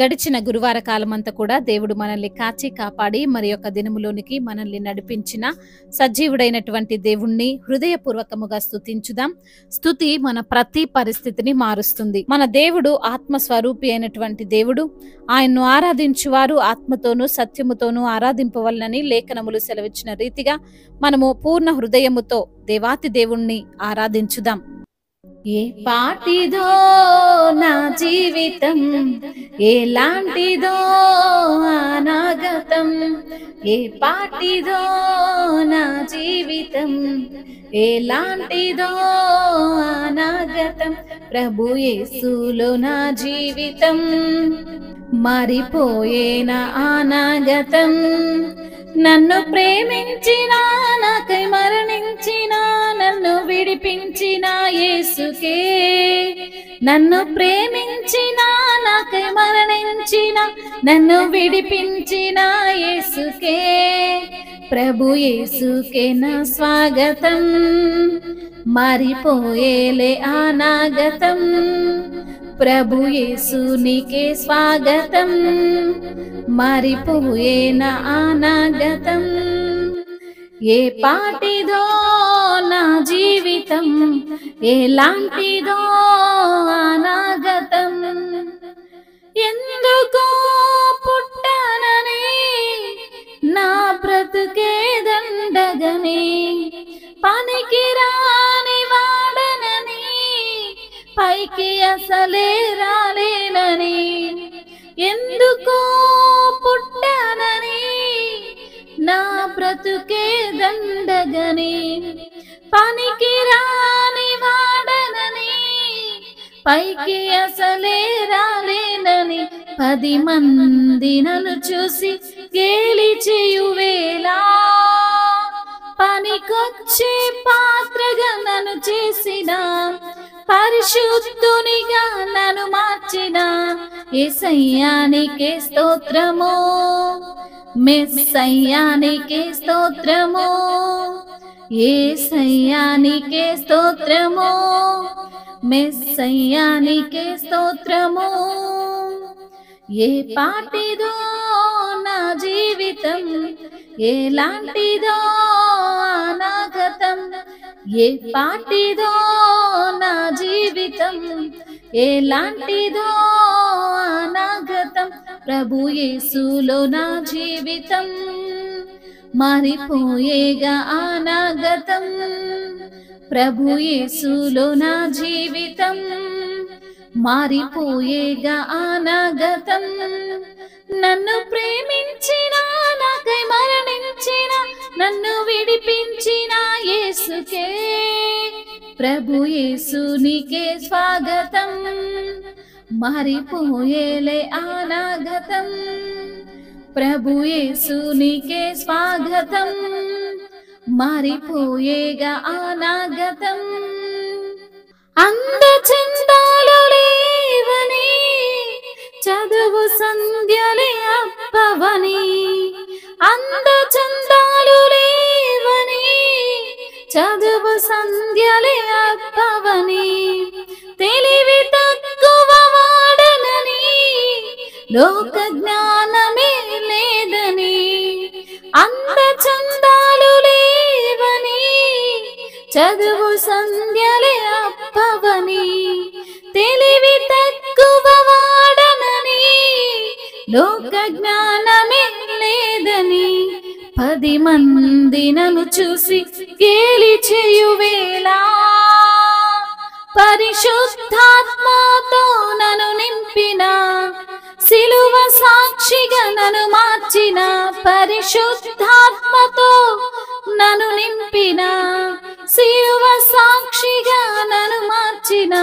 గడిచిన గురువార కాలమంతా కూడా దేవుడు మనల్ని కాచి కాపాడి మరి యొక్క దినములోనికి మనల్ని నడిపించిన సజీవుడైనటువంటి దేవుణ్ణి హృదయపూర్వకముగా స్తుతించుదాం. స్తుతి మన ప్రతి పరిస్థితిని మారుస్తుంది. మన దేవుడు ఆత్మస్వరూపి అయినటువంటి దేవుడు. ఆయన్ను ఆరాధించువారు ఆత్మతోనూ సత్యముతోనూ ఆరాధింపవలనని లేఖనములు సెలవిచ్చిన రీతిగా మనము పూర్ణ హృదయముతో దేవాతి దేవుణ్ణి ఆరాధించుదాం. ఏ పాటిదో నా జీవితం, ఎలాంటిదో అనాగతం. ఏ పాటిదో నా జీవితం, ఎలాంటిదో అనాగతం. ప్రభు యేసులో నా జీవితం మారిపోయేన అనాగతం. నన్ను ప్రేమించిన, నాకై మరణించిన, నన్ను విడిపించిన యేసుకే. నన్ను ప్రేమించిన, నాకై మరణించిన, నన్ను విడిపించిన యేసుకే. ప్రభు యేసుకే నా స్వాగతం, మారిపోయేలే అనాగతం. ప్రభు యేసు నీకే స్వాగతం, మారిపోయేన అనాగతం. ఏ పాటిదో నా జీవితం, ఎలాంటిదో అనాగతం. ఎందుకో పుట్టానని నా బ్రతుకే దండగని, పనికి రాని వాడనని పైకి అసలే రాలేనని. ఎందుకో పుట్టానని నా బ్రతుకే దండగని, పనికి రాని వాడనని పైకి అసలే రాలేనని. 10 మంది నన్ను చూసి గేలి చేయువేళ, పనికొచ్చే పాత్రగా నన్ను చేసిన, పరిశుద్ధునిగా నన్ను మార్చిన యేసయ్యా నీకే స్తోత్రము. మెస్సయ్యా నీకే స్తోత్రము, యేసయ్యా నీకే స్తోత్రము, మెస్సయ్యా నీకే స్తోత్రము. ఏ పాటిదో నా జీవితం, ఎలాంటిదో అనాగతం. ఏ పాటిదో నా జీవితం, ఎలాంటిదో అనాగతం. ప్రభు యేసులో నా జీవితం మారిపోయేగా అనాగతం. ప్రభు యేసులో నా జీవితం మారిపోయేగా అనాగతం. నన్ను ప్రేమించిన, నాకై మరణించిన, నన్ను విడిపించిన యేసుకే. ప్రభు యేసు నీకే స్వాగతం, మారిపోయేలే అనాగతం. ప్రభు యేసు నీకే స్వాగతం, మారిపోయేగా అనాగతం. అందచందాలు లేవని, చదువు సంధ్యలే అప్పవని. అందచందాలు లేవని, చదువు సంధ్యలే అప్పవని. తెలివి తక్కువ వాడనని, లోక జ్ఞానమే లేదని. అందచందాలు లేవని, చదువు సంధ్యలే అప్పవని. తెలివి తక్కువ వాడనని, లోక జ్ఞానమే లేదని. 10 మంది నన్ను చూసి గేలి చేయువేళ, పరిశుద్ధాత్మతో నన్ను నింపిన, సిలువ సాక్షిగా నన్ను మార్చిన. పరిశుద్ధాత్మతో నన్ను నింపిన, సిలువ సాక్షిగా నన్ను మార్చిన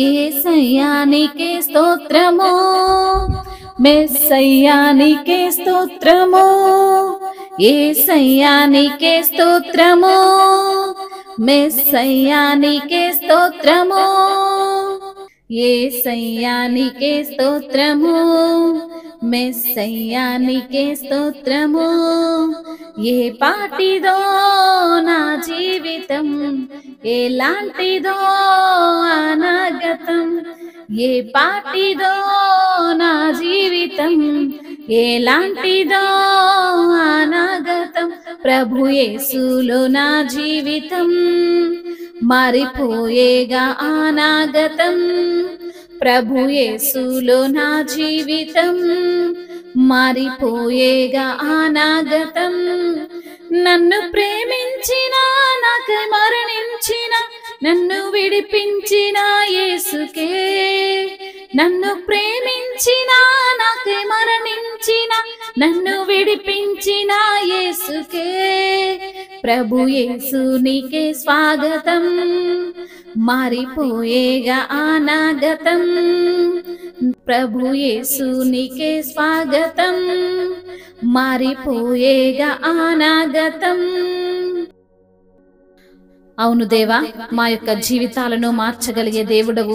యేసయ్యా నీకే స్తోత్రము. మెస్సయ్యా నీకే స్తోత్రము, యేసయ్యా నీకే స్తోత్రము, మెస్సయ్యా నీకే స్తోత్రము, యేసయ్యా నీకే స్తోత్రము, మెస్సయ్యా నీకే స్తోత్రము. ఏ పాటిదో నా జీవితం, ఎలాంటిదో అనాగతం. ఏ పాటిదో నా జీవితం, ఎలాంటిదో అనాగతం. ప్రభు యేసులో నా జీవితం మారిపోయేగా అనాగతం. ప్రభు యేసులో నా జీవితం మారిపోయేగా అనాగతం. నన్ను ప్రేమించిన, నాకై మరణించిన, నన్ను విడిపించిన యేసుకే. నన్ను ప్రేమించిన, నాకై మరణించిన, నన్ను విడిపించిన యేసుకే. ప్రభు యేసు నీకే స్వాగతం, మారిపోయేగా అనాగతం. ప్రభు యేసు నీకే స్వాగతం, మారిపోయేగా అనాగతం. అవును దేవా, మా యొక్క జీవితాలను మార్చగలిగే దేవుడవు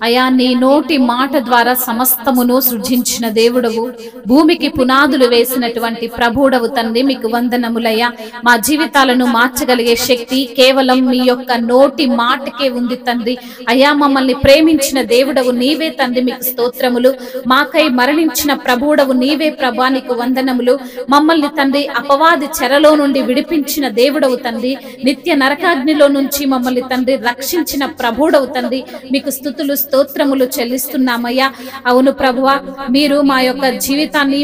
అయా. నీ నోటి మాట ద్వారా సమస్తమును సృజించిన దేవుడవు, భూమికి పునాదులు వేసినటువంటి ప్రభుడవు తండ్రి. మీకు వందనములయ్యా. మా జీవితాలను మార్చగలిగే శక్తి కేవలం మీ యొక్క నోటి మాటకే ఉంది తండ్రి. అయా, మమ్మల్ని ప్రేమించిన దేవుడవు నీవే తండ్రి, మీకు స్తోత్రములు. మాకై మరణించిన ప్రభుడవు నీవే ప్రభా, నీకు వందనములు. మమ్మల్ని తండ్రి అపవాది చెరలో నుండి విడిపించిన దేవుడవు తండ్రి. నిత్య నరకాగ్నిలో నుంచి మమ్మల్ని తండ్రి రక్షించిన ప్రభుడవు తండ్రి, మీకు స్తుతులు స్తోత్రములు చెల్లిస్తున్నామయ్యా. అవును ప్రభువా, మీరు మా యొక్క జీవితాన్ని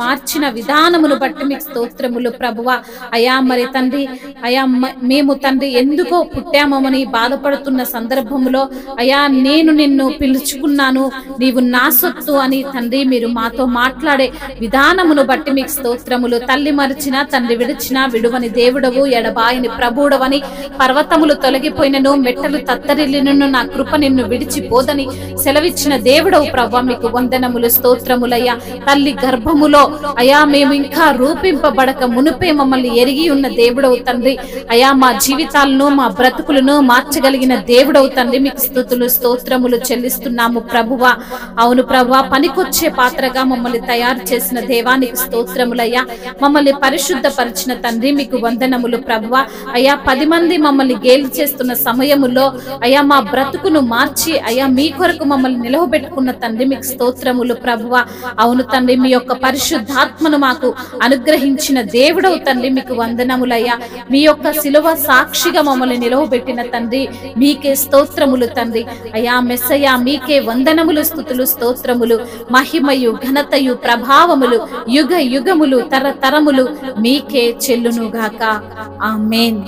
మార్చిన విధానమును బట్టి మీకు స్తోత్రములు ప్రభువా. అయా మరి తండ్రి, అయా మేము తండ్రి ఎందుకో పుట్టామని బాధపడుతున్న సందర్భంలో అయా నేను నిన్ను పిలుచుకున్నాను, నీవు నా సొత్తు అని తండ్రి మీరు మాతో మాట్లాడే విధానమును బట్టి మీకు స్తోత్రములు. తల్లి మరిచిన, తండ్రి విడిచిన విడువని దేవుడవు, ఎడబాయని ప్రభుడవని. పర్వతములు తొలగిపోయినను, మెట్టలు తత్తరిల్లినను, నా కృప నిన్ను విడిచిపోదని సెలవిచ్చిన దేవుడవు ప్రభా, మీకు వందనములు స్తోత్రములయ్యా. తల్లి గర్భములో అయా మేము ఇంకా రూపింపబడక మునుపే మమ్మల్ని ఎరిగి ఉన్న దేవుడవు తండ్రి. అయా మా జీవితాలను, మా బ్రతుకులను మార్చగలిగిన దేవుడవు తండ్రి, మీకు స్తుతులు స్తోత్రములు చెల్లిస్తున్నాము ప్రభువా. అవును ప్రభువా, పనికొచ్చే పాత్రగా మమ్మల్ని తయారు చేసిన దేవానికి స్తోత్రములయ్యా. మమ్మల్ని పరిశుద్ధపరిచిన తండ్రి, మీకు వందనములు ప్రభువా. అయా 10 మంది మమ్మల్ని గేలి చేస్తున్న సమయములో అయా మా బ్రతుకును మార్చి అయా మీ కొరకు మమ్మల్ని నిలవబెట్టుకున్న తండ్రి, మీకు స్తోత్రములు ప్రభువా. అవును తండ్రి, మీ యొక్క పరిశుద్ధాత్మను మాకు అనుగ్రహించిన దేవుడవు తండ్రి, మీకు వందనములయ్యా. మీ యొక్క శిలువ సాక్షిగా మమ్మల్ని నిలవబెట్టిన తండ్రి, మీకే స్తోత్రములు తండ్రి. అయా మెస్సయ్యా, మీకే వందనములు, స్తుతులు స్తోత్రములు. మహిమయు ఘనతయు ప్రభావములు యుగ యుగములు తరతరములు మీకే చెల్లునుగాక. ఆమేన్.